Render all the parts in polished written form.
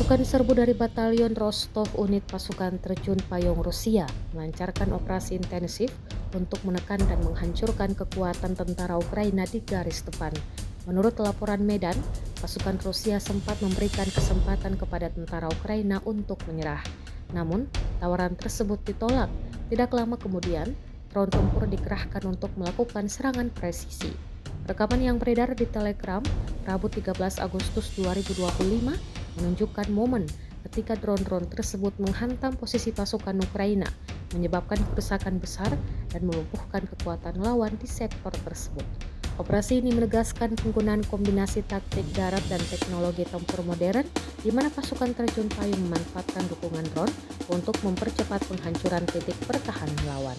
Pasukan serbu dari Batalion Rostov Unit Pasukan Terjun Payung Rusia melancarkan operasi intensif untuk menekan dan menghancurkan kekuatan tentara Ukraina di garis depan. Menurut laporan Medan, pasukan Rusia sempat memberikan kesempatan kepada tentara Ukraina untuk menyerah. Namun, tawaran tersebut ditolak. Tidak lama kemudian, drone tempur dikerahkan untuk melakukan serangan presisi. Rekaman yang beredar di Telegram Rabu 13 Agustus 2025 menunjukkan momen ketika drone-drone tersebut menghantam posisi pasukan Ukraina, menyebabkan kerusakan besar dan melumpuhkan kekuatan lawan di sektor tersebut. Operasi ini menegaskan penggunaan kombinasi taktik darat dan teknologi tempur modern, di mana pasukan terjun payung memanfaatkan dukungan drone untuk mempercepat penghancuran titik pertahanan lawan.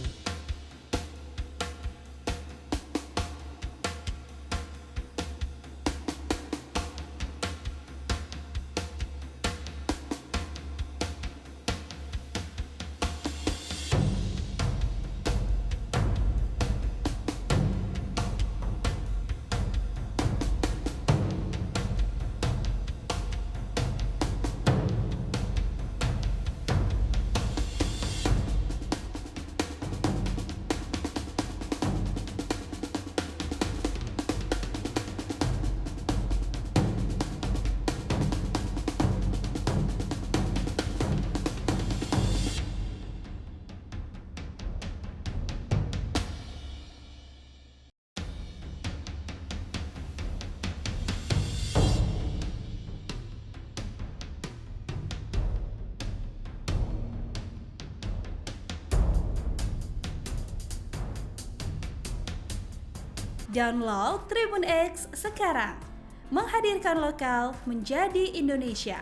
Download Tribun X sekarang, menghadirkan lokal menjadi Indonesia.